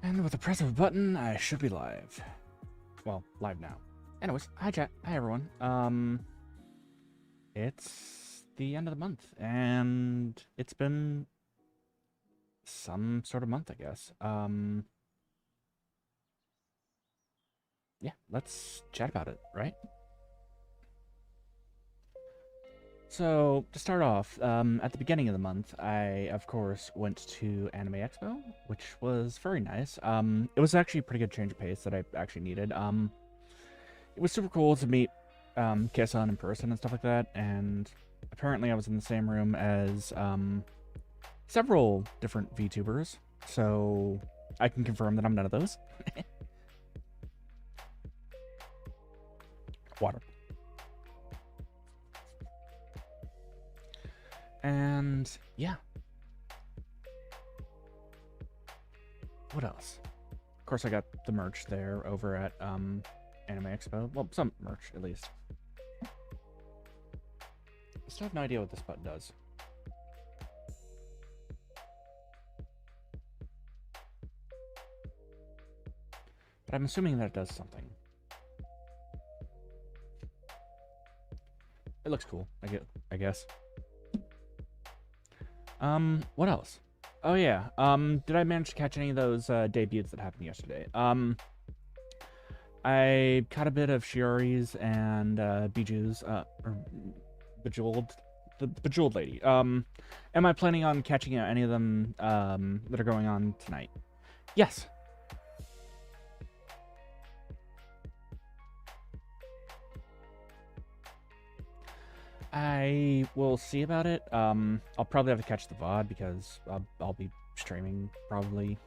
And with the press of a button, I should be live. Well, live now. Anyways, hi chat. Hi everyone. It's the end of the month, and it's been some sort of month, I guess. Yeah, let's chat about it, right? So, to start off, at the beginning of the month, I, of course, went to Anime Expo, which was very nice. It was actually a pretty good change of pace that I actually needed. It was super cool to meet Kisan in person and stuff like that, and apparently I was in the same room as several different VTubers, so I can confirm that I'm none of those. Water. And yeah. What else? Of course, I got the merch there over at Anime Expo. Well, some merch, at least. I still have no idea what this button does. But I'm assuming that it does something. It looks cool, I guess. What else? Oh yeah, did I manage to catch any of those debuts that happened yesterday? I caught a bit of Shiori's and Biju's, or Bejeweled, the Bejeweled lady. Am I planning on catching any of them that are going on tonight? Yes. I will see about it. I'll probably have to catch the VOD because I'll be streaming probably.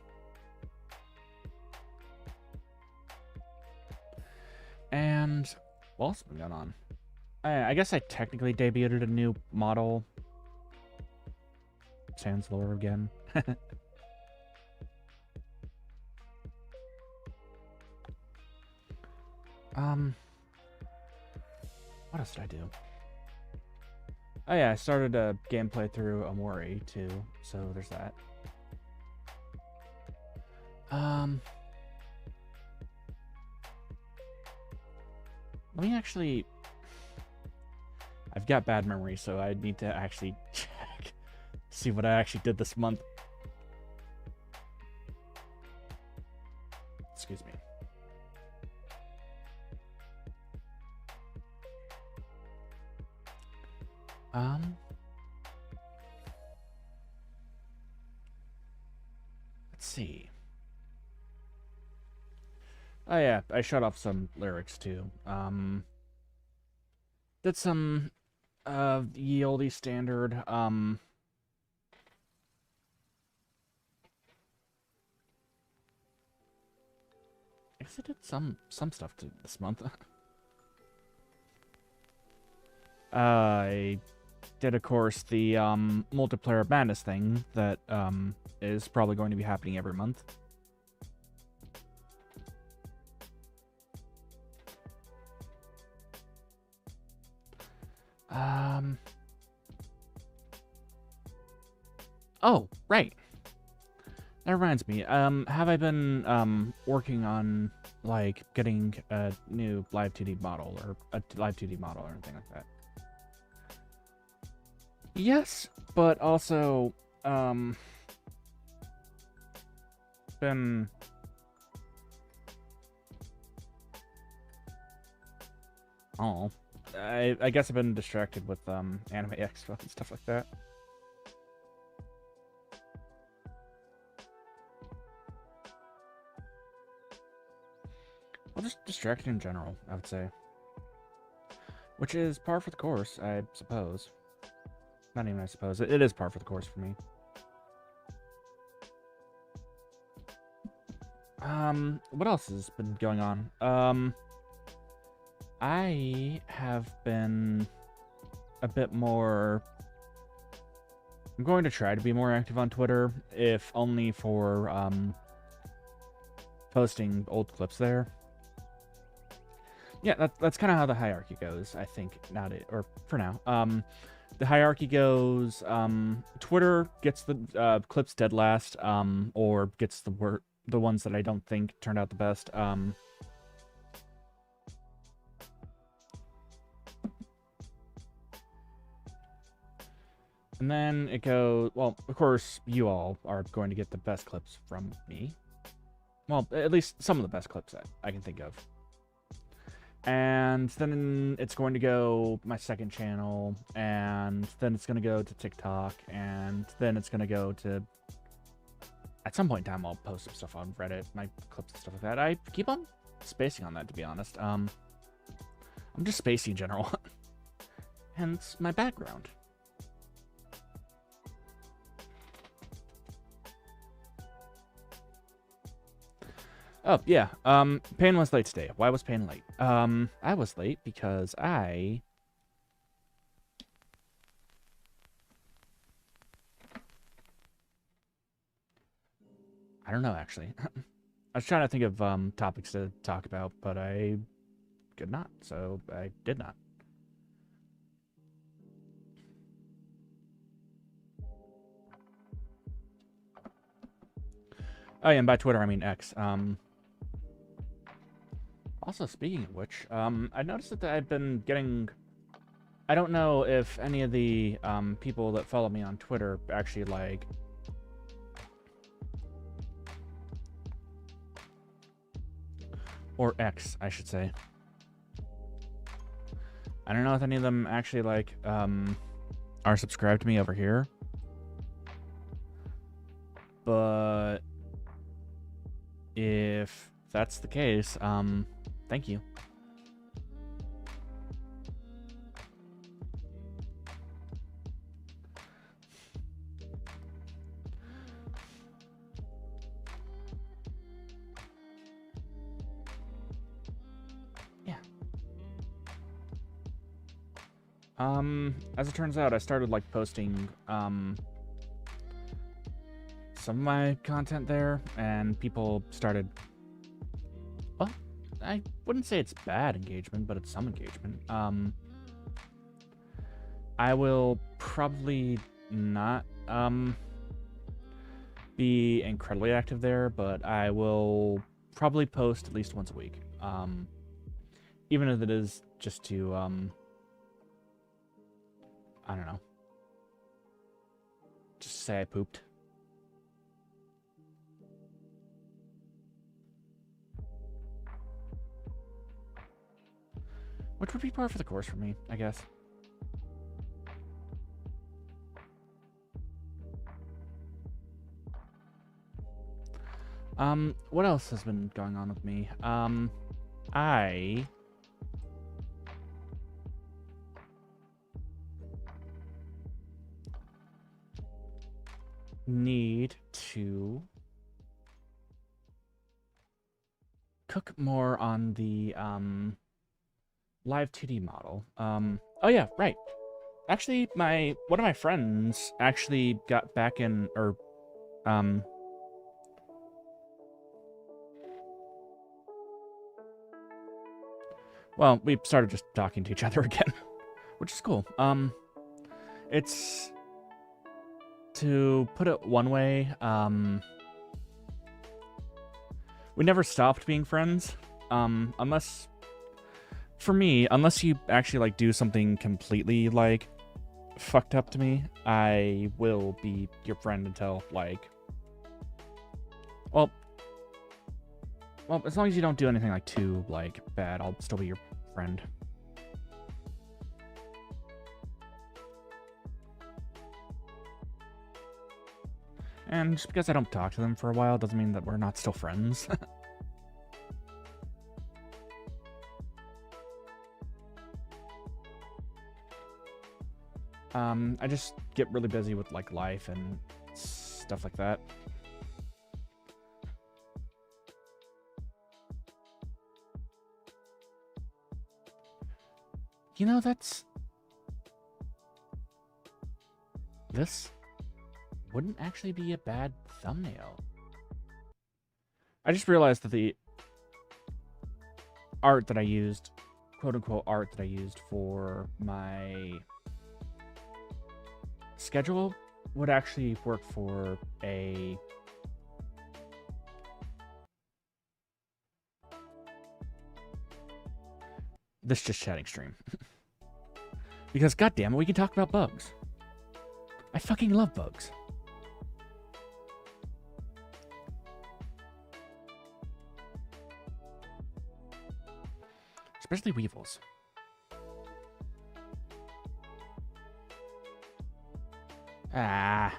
And what else has been going on? I guess I technically debuted a new model. Sans lore again. What else did I do? Oh yeah, I started a gameplay through Amori too, so there's that. Let me actually... I've got bad memory, so I need to actually check, see what I actually did this month. Excuse me. Let's see. Oh yeah, I shut off some lyrics too. Did some ye olde standard I guess I did some stuff this month. I did, of course, the multiplayer madness thing that is probably going to be happening every month. Oh, right. That reminds me. Have I been working on like getting a new live 2D model or a live 2D model or anything like that? Yes, but also been I guess I've been distracted with Anime Expo and stuff like that. Well, just distracted in general, I would say. Which is par for the course, I suppose. Not even I suppose. It is par for the course for me. What else has been going on? I have been a bit more... I'm going to try to be more active on Twitter, if only for posting old clips there. Yeah, that's kind of how the hierarchy goes, I think, nowadays, or for now. The hierarchy goes, Twitter gets the clips dead last, or gets the the ones that I don't think turned out the best. And then it goes, well, of course, you all are going to get the best clips from me. Well, at least some of the best clips that I can think of. And then it's going to go my second channel, and then it's going to go to TikTok, and then it's going to go to... At some point in time, I'll post some stuff on Reddit, my clips and stuff like that. I keep on spacing on that, to be honest. I'm just spacey in general. Hence my background. Oh, yeah. Payne was late today. Why was Payne late? I was late because I don't know, actually. I was trying to think of topics to talk about, but I could not, so I did not. Oh, yeah, and by Twitter, I mean X. Also, speaking of which, I noticed that I've been getting... I don't know if any of the people that follow me on Twitter actually, like... Or X, I should say. I don't know if any of them actually, like, are subscribed to me over here. But... if that's the case, thank you. Yeah. As it turns out, I started, like, posting, some of my content there, and people started... Well, I wouldn't say it's bad engagement, but it's some engagement. I will probably not be incredibly active there, but I will probably post at least once a week. Even if it is just to I don't know, just say I pooped. Which would be par for the course for me, I guess. What else has been going on with me? I need to cook more on the, live 2D model. Oh yeah, right. Actually, one of my friends actually got back in, or, well, we started just talking to each other again, which is cool. It's, to put it one way, we never stopped being friends, unless... For me, unless you actually, like, do something completely, like, fucked up to me, I will be your friend until, like... Well, as long as you don't do anything, like, too, like, bad, I'll still be your friend. And just because I don't talk to them for a while doesn't mean that we're not still friends. I just get really busy with, like, life and stuff like that. You know, this wouldn't actually be a bad thumbnail. I just realized that the art that I used, quote-unquote art that I used for my schedule would actually work for a this just chatting stream. Because goddamn it, we can talk about bugs. I fucking love bugs. Especially weevils. Ah.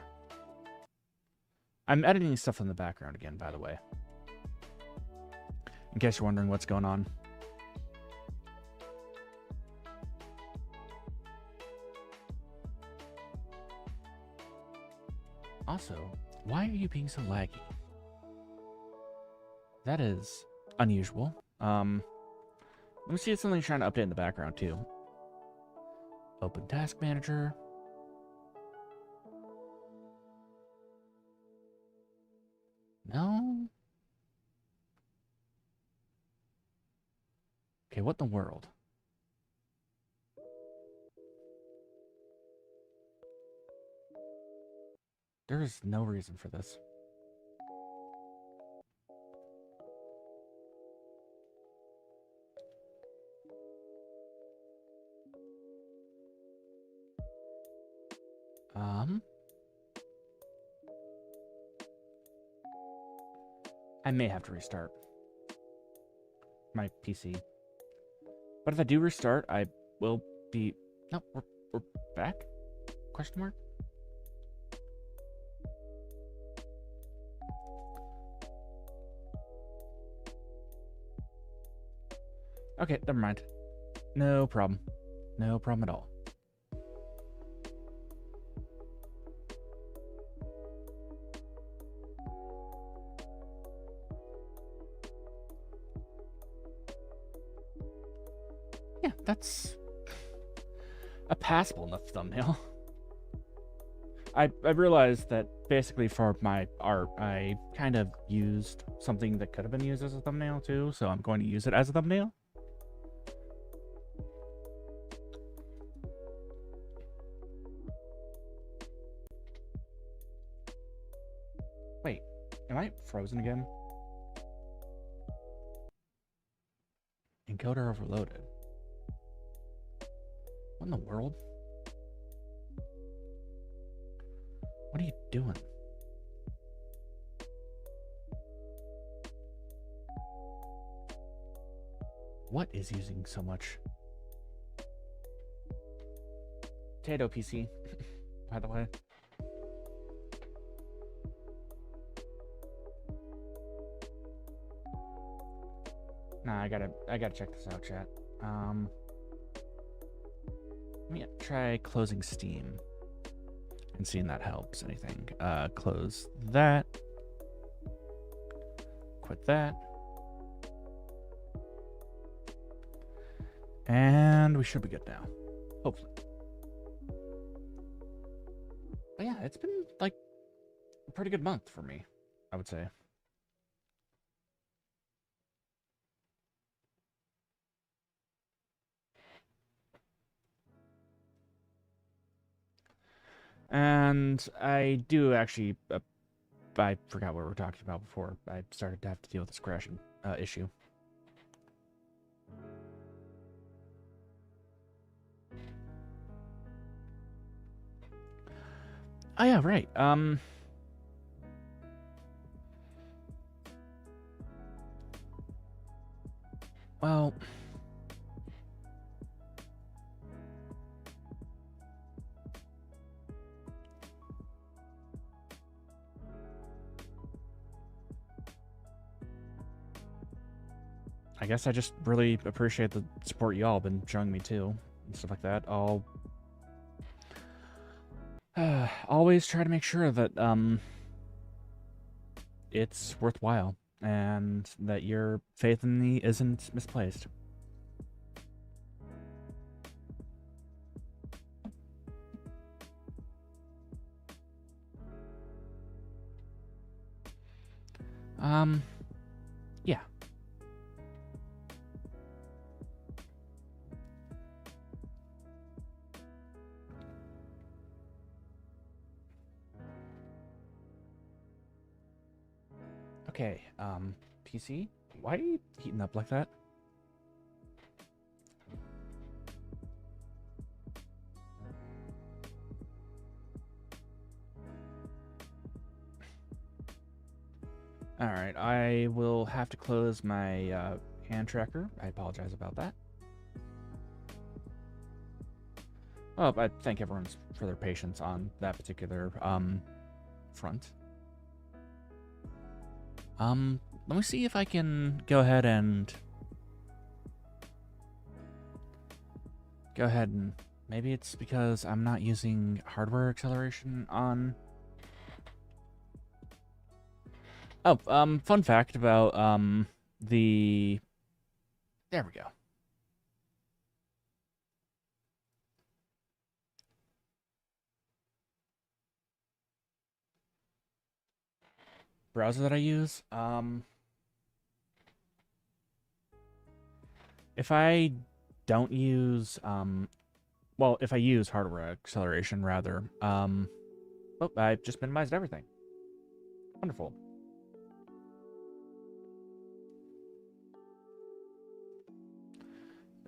I'm editing stuff in the background again, by the way. In case you're wondering what's going on. Also, why are you being so laggy? That is unusual. Let me see if something's trying to update in the background too. Open Task Manager. No. Okay, what in the world? There is no reason for this. I may have to restart my PC. But if I do restart, I will be... No, we're back? Question mark? Okay, never mind. No problem. No problem at all. Yeah, that's a passable enough thumbnail. I realized that basically for my art, I kind of used something that could have been used as a thumbnail too, so I'm going to use it as a thumbnail. Wait, am I frozen again? Encoder overloaded. What in the world? What are you doing? What is using so much? Potato PC, by the way. Nah, I gotta check this out, chat. Let me try closing Steam and seeing that helps anything. Close that. Quit that. And we should be good now. Hopefully. But yeah, it's been like a pretty good month for me, I would say. And I do actually, I forgot what we were talking about before I started to have to deal with this crashing issue. Oh yeah, right. Well, I guess I just really appreciate the support y'all been showing me too, and stuff like that. I'll always try to make sure that it's worthwhile and that your faith in me isn't misplaced. Yeah. Okay, PC, why are you heating up like that? Alright, I will have to close my hand tracker. I apologize about that. Oh, I thank everyone for their patience on that particular front. Let me see if I can go ahead and maybe it's because I'm not using hardware acceleration on. Oh, fun fact about there we go. Browser that I use, if I don't use well, if I use hardware acceleration rather, oh, I've just minimized everything. Wonderful.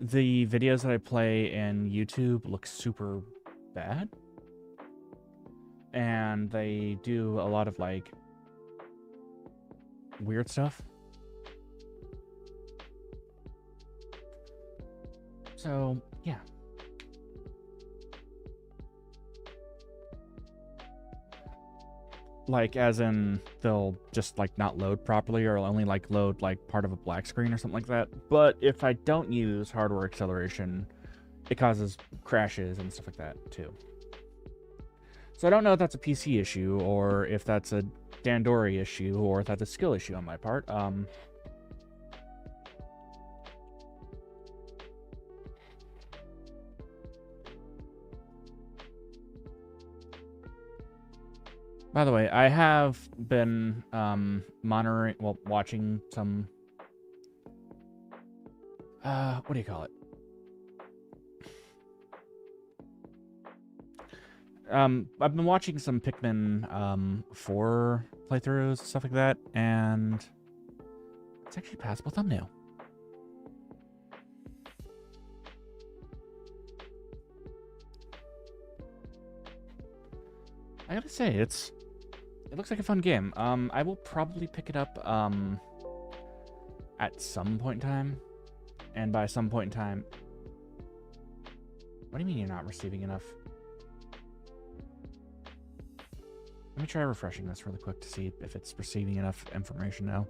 The videos that I play in YouTube look super bad. And they do a lot of, like, weird stuff. So, yeah. Like, as in, they'll just, like, not load properly or only, like, load, like, part of a black screen or something like that. But if I don't use hardware acceleration, it causes crashes and stuff like that, too. So I don't know if that's a PC issue, or if that's a Dandori issue, or if that's a skill issue on my part. By the way, I have been watching some what do you call it? I've been watching some Pikmin 4 playthroughs, stuff like that, and it's actually a passable thumbnail. I gotta say, it looks like a fun game. I will probably pick it up at some point in time. And by some point in time... What do you mean you're not receiving enough? Let me try refreshing this really quick to see if it's receiving enough information now.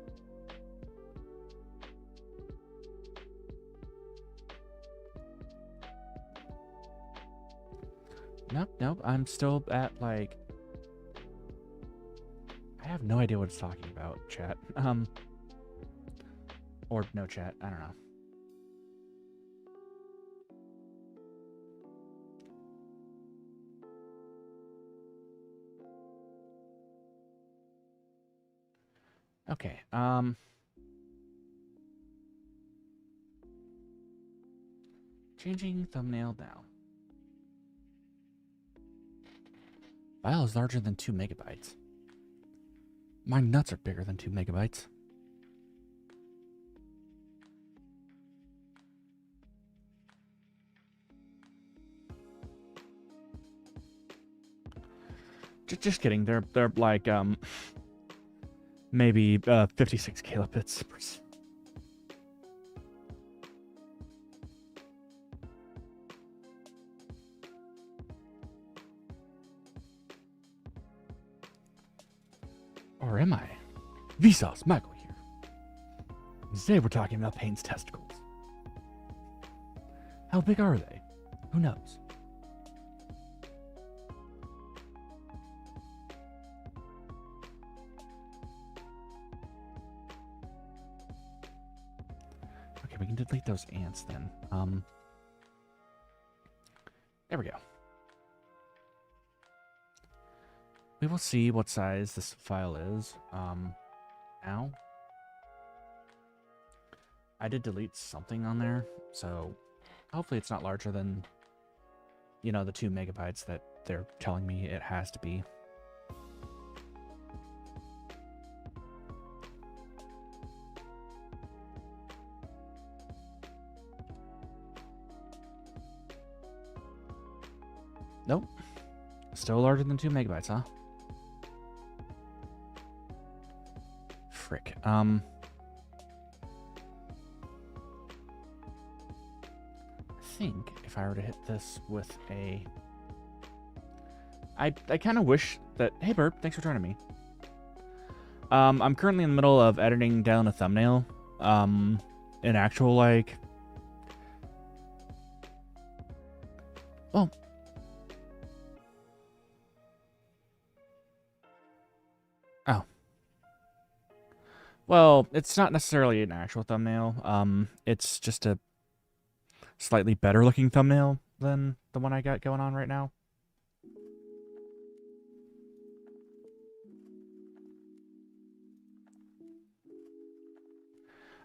Nope, I'm still at, like... I have no idea what it's talking about, chat. Or no chat, I don't know. Okay, changing thumbnail now. File is larger than 2 megabytes. My nuts are bigger than 2 megabytes. Just kidding. They're like maybe 56 kilobits. Or am I? Vsauce, Michael here. Today we're talking about Payne's testicles. How big are they? Who knows? Okay, we can delete those ants then. There we go. We will see what size this file is. Now. I did delete something on there, so hopefully it's not larger than, you know, the 2 megabytes that they're telling me it has to be. Nope. Still larger than 2 megabytes, huh? frick. I think if I were to hit this with a... I kind of wish that... Hey, Burp, thanks for joining me. I'm currently in the middle of editing down a thumbnail. An actual, like... Well... Oh. Well, it's not necessarily an actual thumbnail. It's just a slightly better looking thumbnail than the one I got going on right now.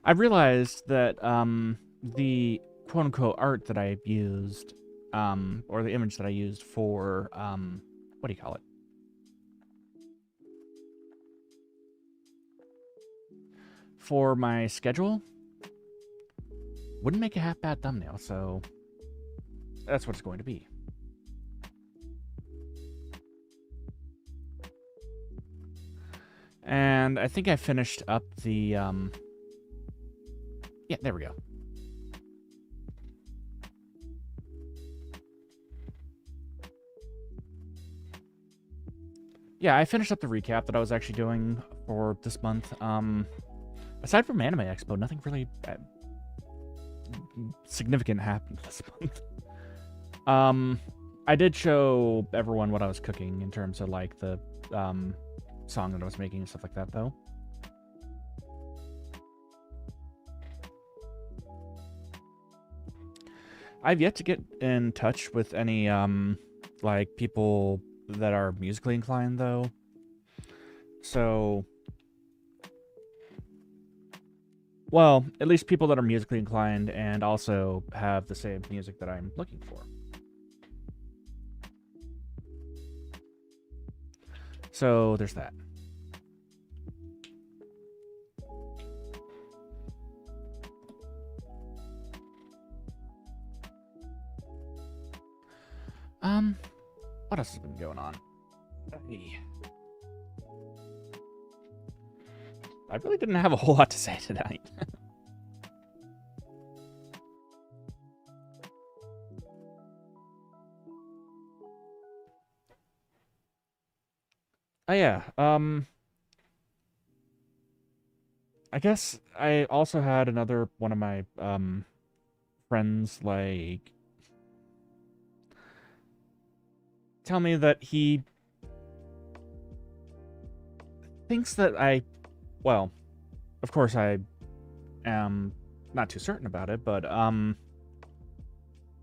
I realized that the quote-unquote art that I used, or the image that I used for, what do you call it? For my schedule, wouldn't make a half-bad thumbnail, so that's what it's going to be. And I think I finished up the, yeah, there we go. Yeah, I finished up the recap that I was actually doing for this month. Aside from Anime Expo, nothing really significant happened this month. I did show everyone what I was cooking in terms of, like, the, song that I was making and stuff like that, though. I've yet to get in touch with any, like, people that are musically inclined, though. So... Well, at least people that are musically inclined and also have the same music that I'm looking for. So there's that. What else has been going on? I really didn't have a whole lot to say tonight. Oh yeah, I guess I also had another one of my friends, like, tell me that he thinks that well, of course I am not too certain about it, but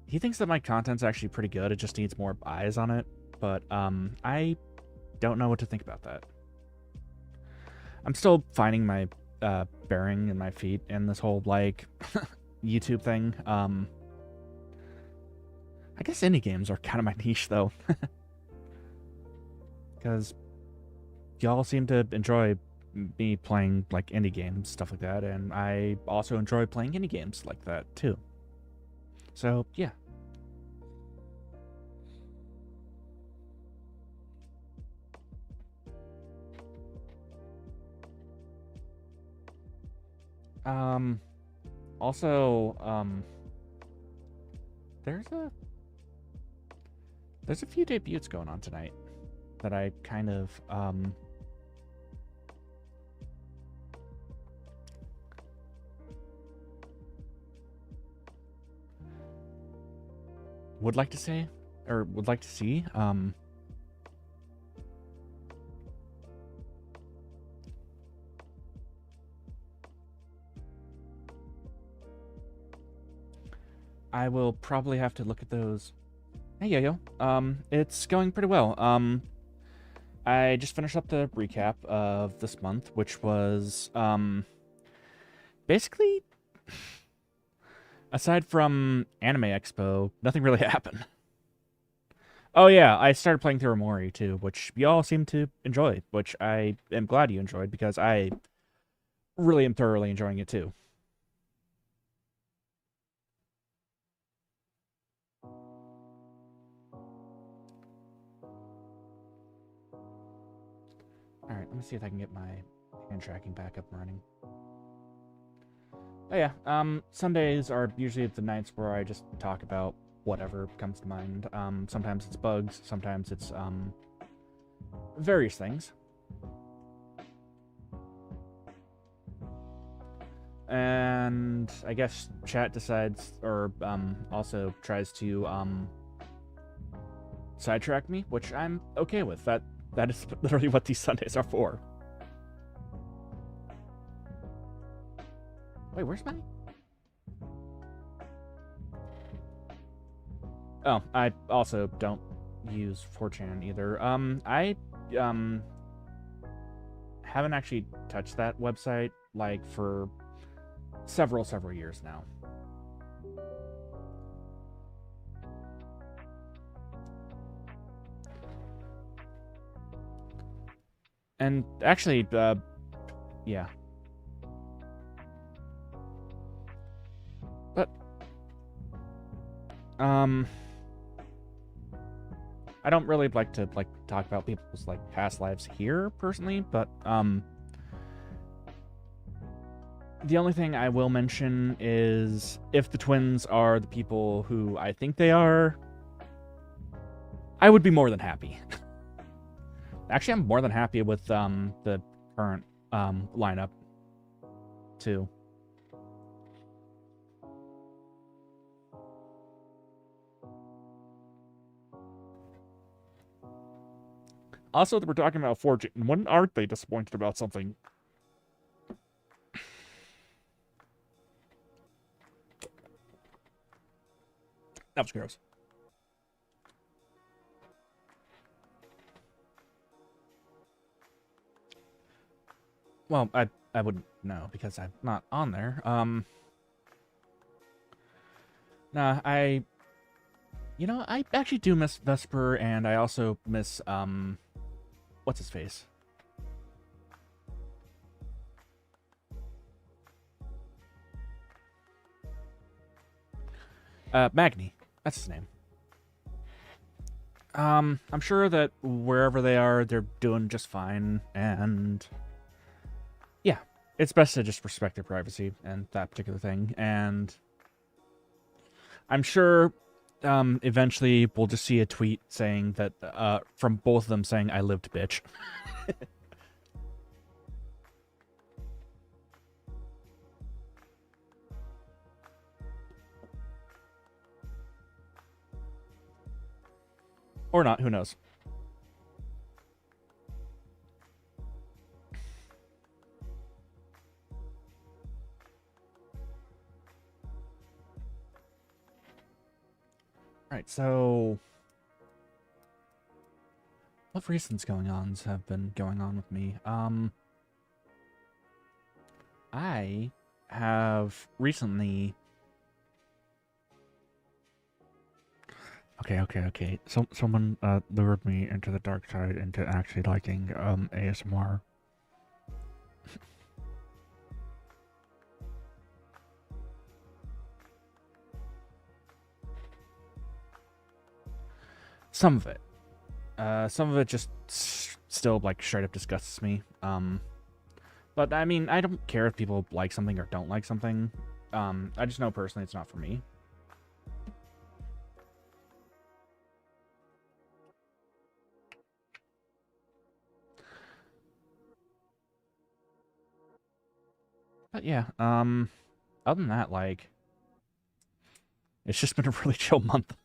he thinks that my content's actually pretty good. It just needs more eyes on it, but I don't know what to think about that. I'm still finding my bearing in my feet in this whole, like, YouTube thing. I guess indie games are kind of my niche, though. Because y'all seem to enjoy me playing, like, indie games, stuff like that, and I also enjoy playing indie games like that, too. So, yeah. Also, there's a few debuts going on tonight that I kind of, would like to say, or would like to see. I will probably have to look at those. Hey, Yo-Yo. It's going pretty well. I just finished up the recap of this month, which was, basically, aside from Anime Expo, nothing really happened. Oh yeah, I started playing through Amori too, which y'all seem to enjoy, which I am glad you enjoyed, because I really am thoroughly enjoying it too. Alright, let me see if I can get my And tracking back up and running. Oh yeah, Sundays are usually the nights where I just talk about whatever comes to mind. Sometimes it's bugs, sometimes it's, various things. And I guess chat decides, or, also tries to, sidetrack me, which I'm okay with. That is literally what these Sundays are for. Wait, where's my... Oh, I also don't use 4chan either. I haven't actually touched that website, like, for several years now. And actually, yeah. But, I don't really like to, like, talk about people's, like, past lives here, personally, but, the only thing I will mention is if the twins are the people who I think they are, I would be more than happy. Actually, I'm more than happy with, the current, lineup, too. Also, we're talking about 4chan. When aren't they disappointed about something? That was gross. Well, I wouldn't know because I'm not on there. Nah, you know, I actually do miss Vesper, and I also miss, what's his face? Magni. That's his name. I'm sure that wherever they are, they're doing just fine, and yeah, it's best to just respect their privacy and that particular thing, and I'm sure eventually we'll just see a tweet saying that, from both of them saying, I lived, bitch. Or not, who knows? Alright, so what reasons have been going on with me? I have recently... Okay. Someone lured me into the dark side into actually liking ASMR. Some of it. Some of it just still, like, straight up disgusts me. But, I mean, I don't care if people like something or don't like something. I just know personally it's not for me. But, yeah, other than that, like, it's just been a really chill month.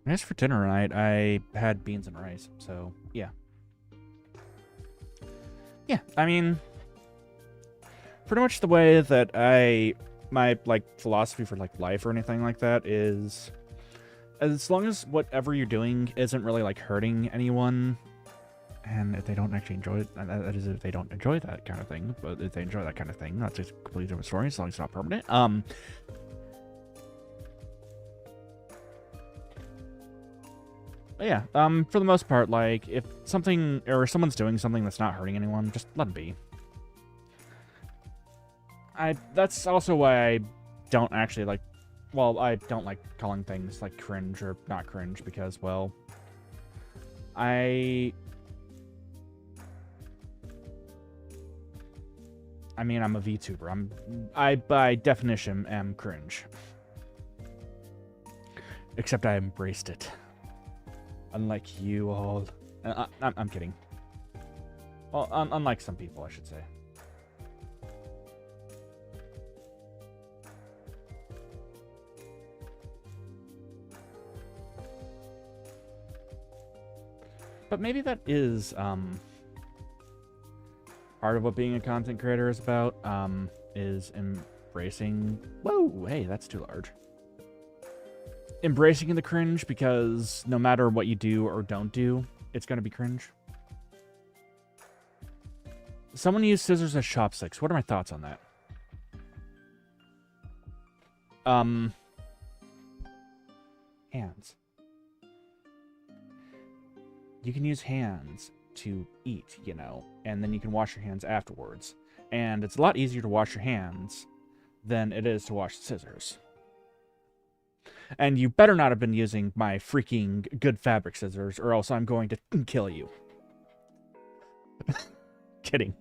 As for dinner tonight, I had beans and rice, so, yeah. Yeah, I mean, pretty much the way that my, like, philosophy for, like, life or anything like that is, as long as whatever you're doing isn't really, like, hurting anyone, and if they don't actually enjoy it, that is if they don't enjoy that kind of thing, but if they enjoy that kind of thing, that's a completely different story, as long as it's not permanent. But yeah, for the most part, like, if something, or someone's doing something that's not hurting anyone, just let them be. That's also why I don't actually like, well, I don't like calling things like cringe or not cringe because, well, I mean, I'm a VTuber. I by definition am cringe. Except I embraced it. Unlike you all. I'm kidding. Well, unlike some people, I should say. But maybe that is part of what being a content creator is about, is embracing... Whoa, hey, that's too large. Embracing the cringe, because no matter what you do or don't do, it's going to be cringe. Someone used scissors as chopsticks. What are my thoughts on that? Hands. You can use hands to eat, you know, and then you can wash your hands afterwards. And it's a lot easier to wash your hands than it is to wash the scissors. And you better not have been using my freaking good fabric scissors, or else I'm going to kill you. Kidding.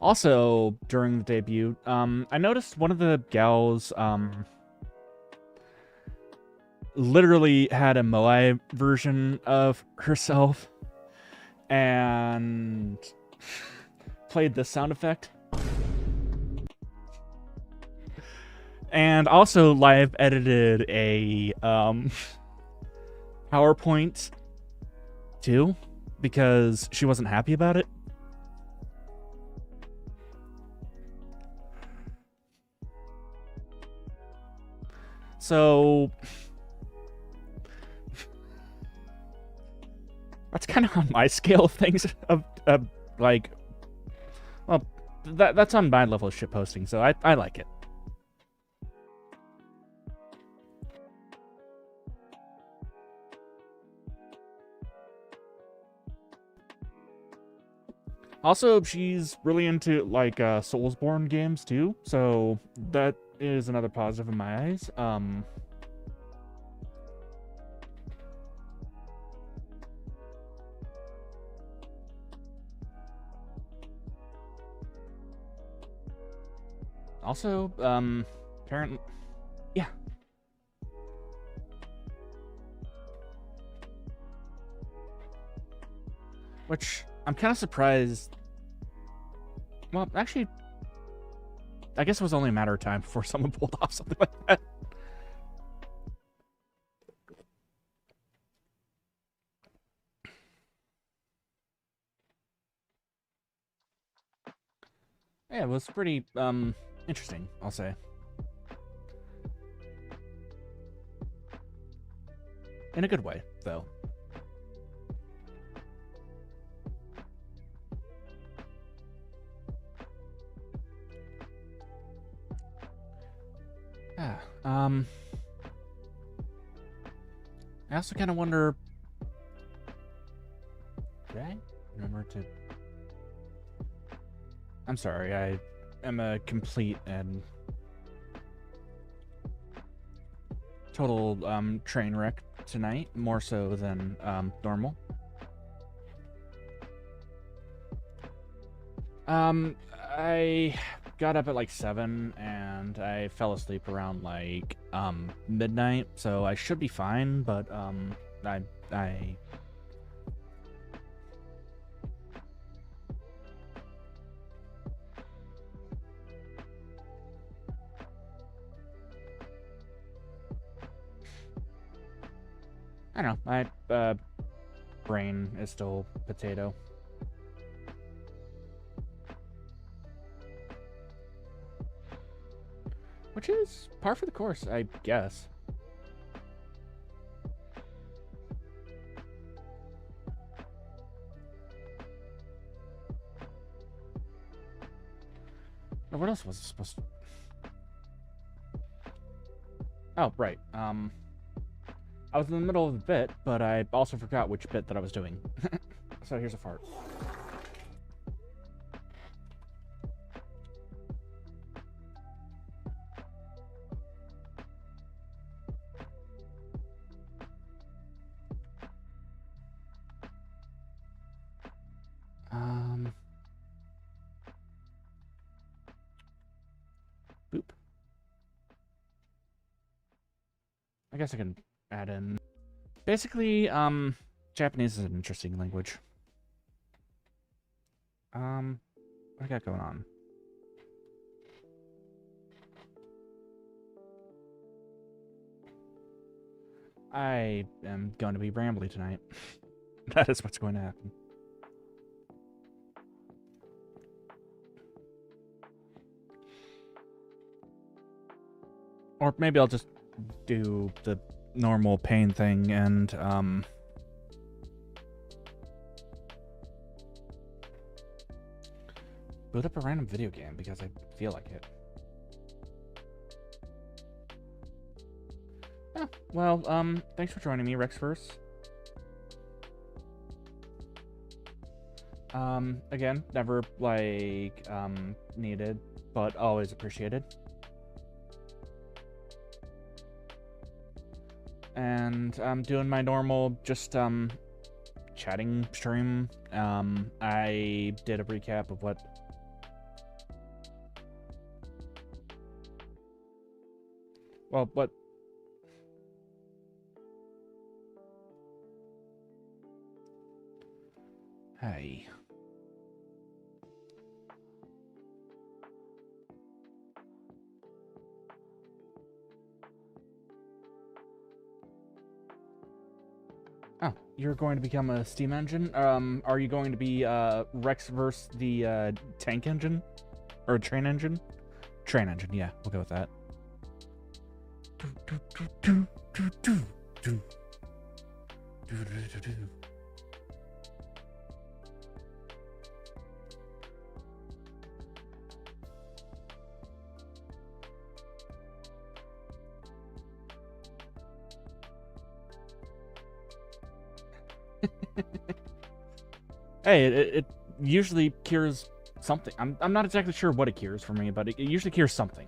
Also, during the debut, I noticed one of the gals, literally had a Moai version of herself and played the sound effect. And also live edited a, PowerPoint too, because she wasn't happy about it. So that's kind of on my scale of things, of like, well, that's on my level of shitposting, so I like it. Also, she's really into, like, Soulsborne games, too, so that is another positive in my eyes. Also, apparently... Yeah. Which, I'm kind of surprised... Well, actually... I guess it was only a matter of time before someone pulled off something like that. Yeah, it was pretty, interesting, I'll say. In a good way, though. Yeah, I also kind of wonder... Did I remember to... I'm sorry, I am a complete and total train wreck tonight, more so than normal. I got up at like 7 and I fell asleep around like midnight, so I should be fine, but I don't know, my brain is still potato. Which is par for the course, I guess. Now, what else was it supposed to... Oh, right. I was in the middle of a bit, but I also forgot which bit that I was doing. So here's a fart. Boop. I guess I can add in. Basically, Japanese is an interesting language. What I got going on? I am going to be rambly tonight. That is what's going to happen. Or maybe I'll just do the normal Payne thing and, boot up a random video game because I feel like it. Yeah, well, thanks for joining me, Rexverse. Again, never, like, needed, but always appreciated. And I'm doing my normal, just, chatting stream. I did a recap of what... Well, what... Hey. Oh, you're going to become a steam engine? Are you going to be, Rexverse the, tank engine? Or a train engine? Train engine, yeah, we'll go with that. Hey, it usually cures something. I'm not exactly sure what it cures for me, but it usually cures something.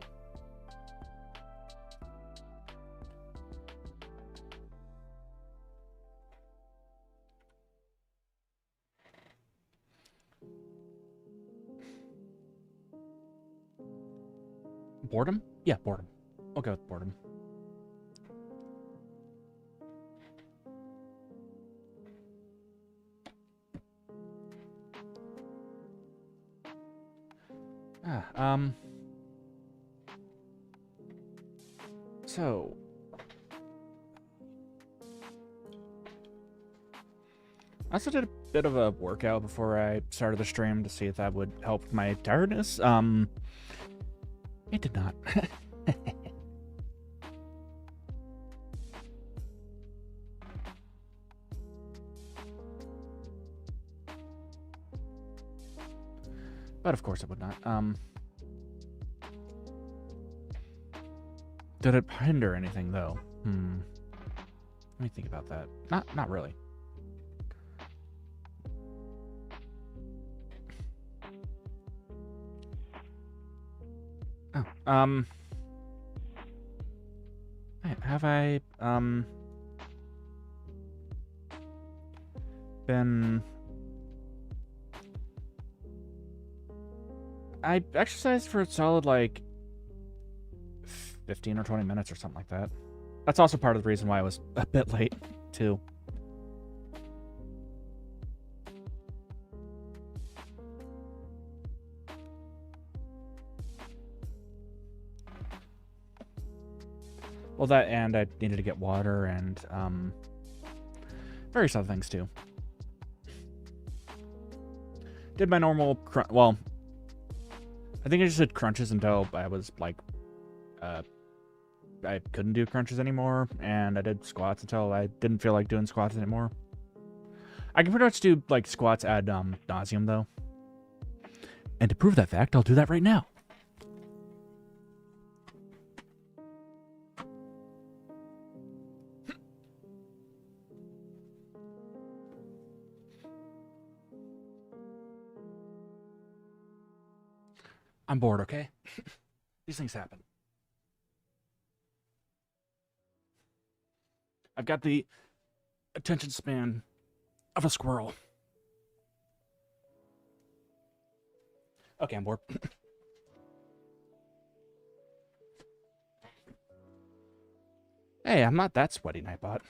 Boredom? Yeah, boredom. I'll go with boredom. So... I also did a bit of a workout before I started the stream to see if that would help with my tiredness. It did not. But of course it would not. Did it hinder anything though? Let me think about that. Not really. Oh, have I, been... I exercised for a solid, like, 15 or 20 minutes or something like that. That's also part of the reason why I was a bit late, too. Well, that and I needed to get water and, various other things, too. Did my normal well, I think I just did crunches until I was, like, I couldn't do crunches anymore, and I did squats until I didn't feel like doing squats anymore. I can pretty much do, like, squats ad nauseum, though. And to prove that fact, I'll do that right now. I'm bored, okay? These things happen. I've got the attention span of a squirrel. Okay, I'm bored. Hey, I'm not that sweaty, Nightbot.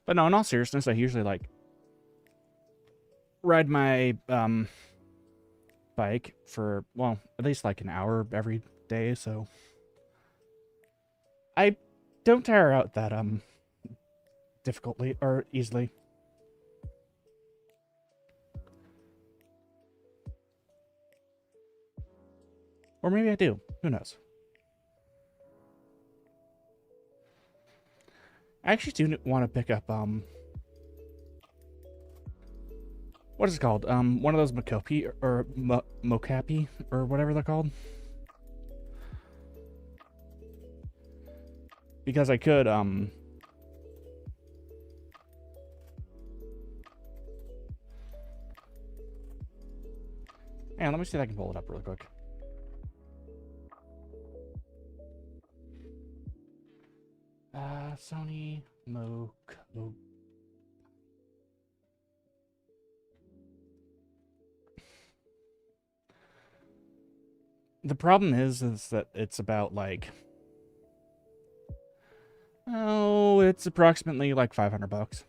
But no, in all seriousness, I usually like ride my bike for, well, at least like an hour every day, so I don't tire out that difficultly or easily. Or maybe I do. Who knows? I actually do want to pick up what is it called? One of those Mocapi or Mocapi or whatever they're called. Because I could and let me see if I can pull it up really quick. Sony Moco. The problem is that it's about like, oh, it's approximately like $500.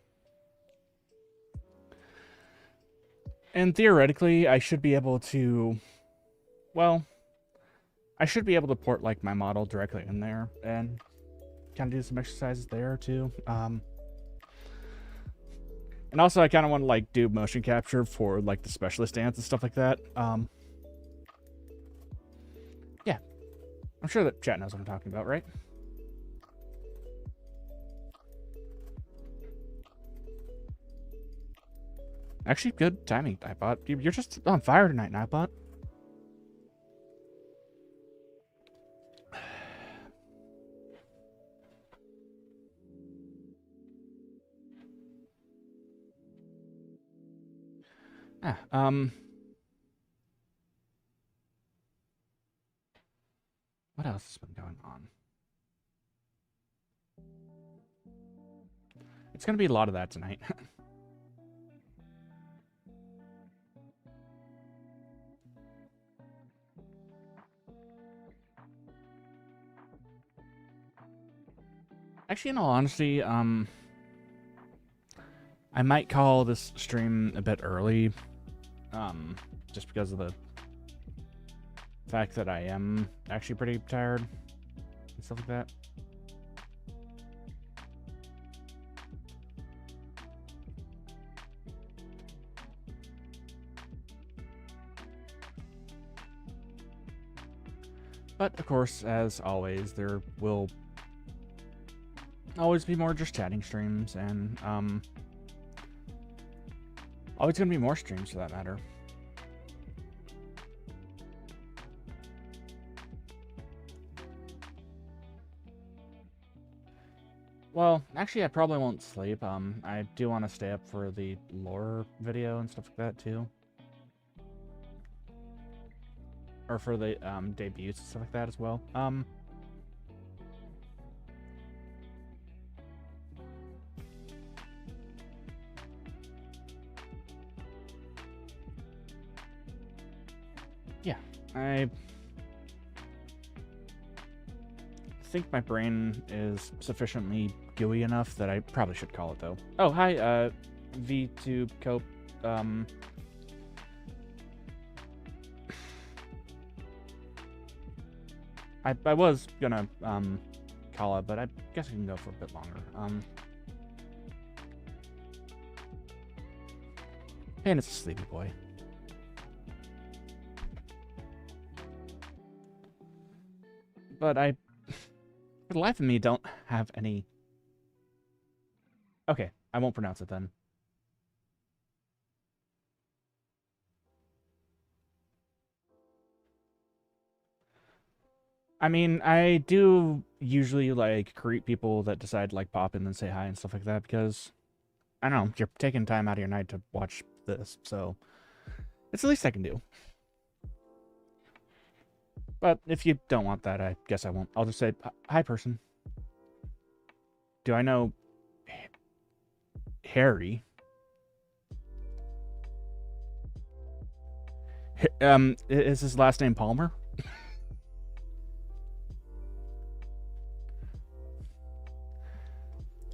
And theoretically, I should be able to, well, I should be able to port like my model directly in there and kind of do some exercises there too. And also I kind of want to like do motion capture for like the specialist dance and stuff like that. Yeah, I'm sure that chat knows what I'm talking about, right? Actually, good timing, Nightbot. You're just on fire tonight, Nightbot. What else has been going on? It's gonna be a lot of that tonight. Actually, in all honesty, I might call this stream a bit early, just because of the fact that I am actually pretty tired and stuff like that. But of course, as always, there will always be more just chatting streams, and always gonna be more streams for that matter. Well, actually, I probably won't sleep. I do want to stay up for the lore video and stuff like that too, or for the debuts and stuff like that as well. Yeah, I think my brain is sufficiently gooey enough that I probably should call it though. Oh, hi, Vtuber Cope. I was gonna call it, but I guess I can go for a bit longer. And it's a sleepy boy. But I, for the life of me, don't have any. Okay, I won't pronounce it then. I mean, I do usually like greet people that decide to like pop in and say hi and stuff like that, because I know, you're taking time out of your night to watch this, so it's the least I can do. But if you don't want that, I guess I won't. I'll just say, hi, person. Do I know Harry? Is his last name Palmer?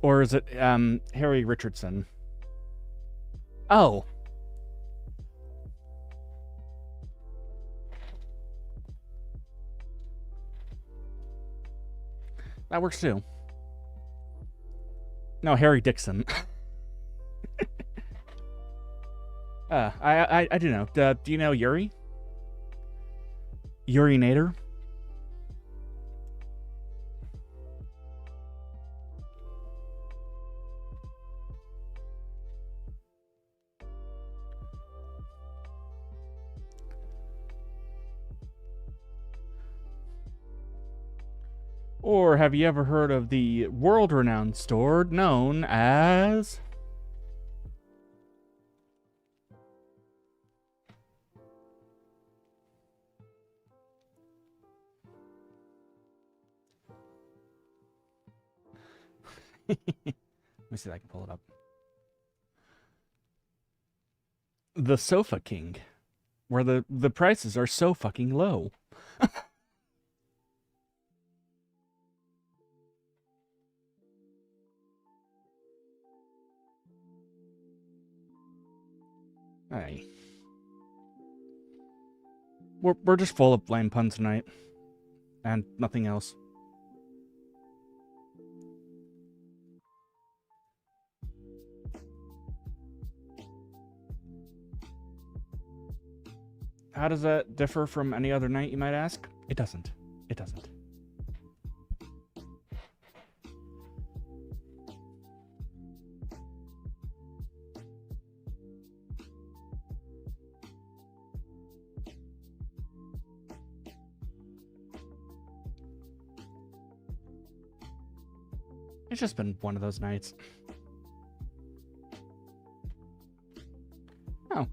Or is it, Harry Richardson? Oh. That works too. No, Harry Dixon. I do know. Do you know Yuri? Urinator? Or have you ever heard of the world-renowned store known as... Let me see if I can pull it up. The Sofa King, where the prices are so fucking low. Hey. We're just full of lame puns tonight. And nothing else. How does that differ from any other night, you might ask? It doesn't. It doesn't. It's just been one of those nights. Oh.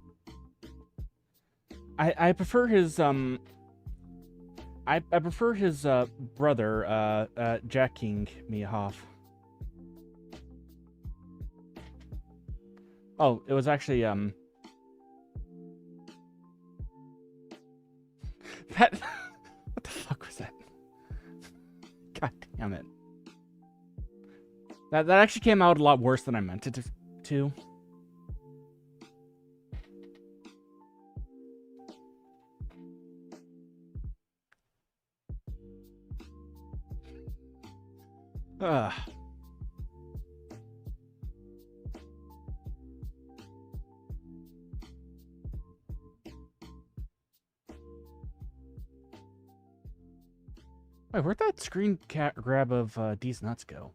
I prefer his I prefer his brother jacking me off. Oh, it was actually that what the fuck was that? God damn it. That actually came out a lot worse than I meant it to. Ugh. Wait, where'd that screen grab of D's nuts go?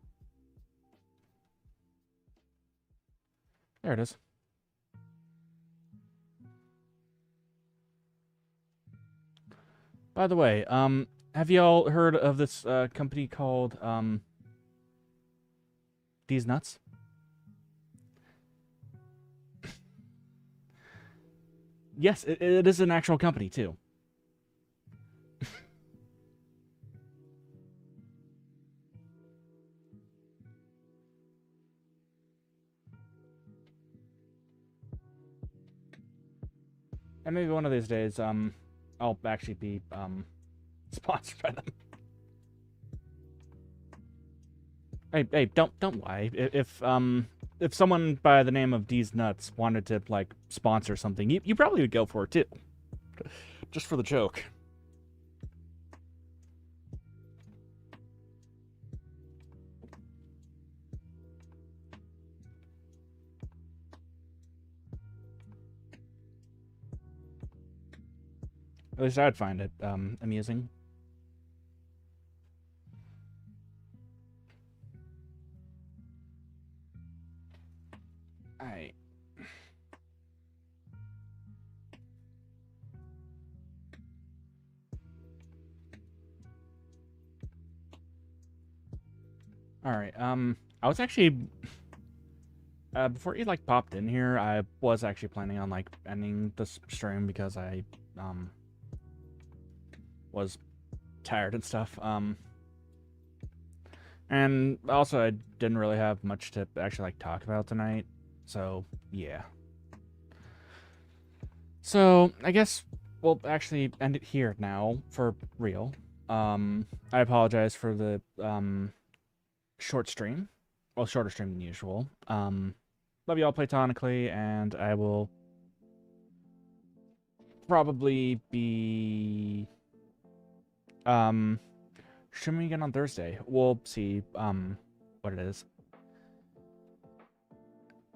There it is. By the way, have y'all heard of this company called D's Nuts? Yes, it is an actual company too. And maybe one of these days, I'll actually be sponsored by them. Hey, don't lie. If someone by the name of D's Nuts wanted to like sponsor something, you probably would go for it too, just for the joke. At least I'd find it amusing. All right. I was actually before you like popped in here, I was actually planning on like ending this stream because I was tired and stuff. And also I didn't really have much to actually like talk about tonight. So yeah. So I guess we'll actually end it here now for real. I apologize for the short stream. Well, shorter stream than usual. Love you all platonically, and I will probably be streaming again on Thursday. We'll see what it is.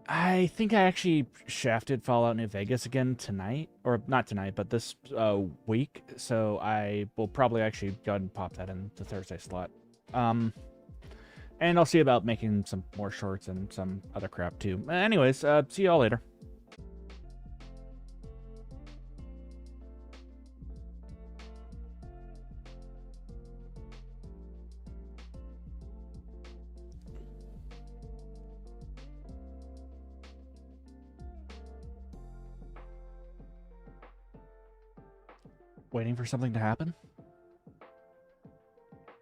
I think I actually shafted Fallout New Vegas again tonight, or not tonight, but this week. So I will probably actually go ahead and pop that in the Thursday slot. And I'll see about making some more shorts and some other crap too. Anyways, see y'all later. Waiting for something to happen?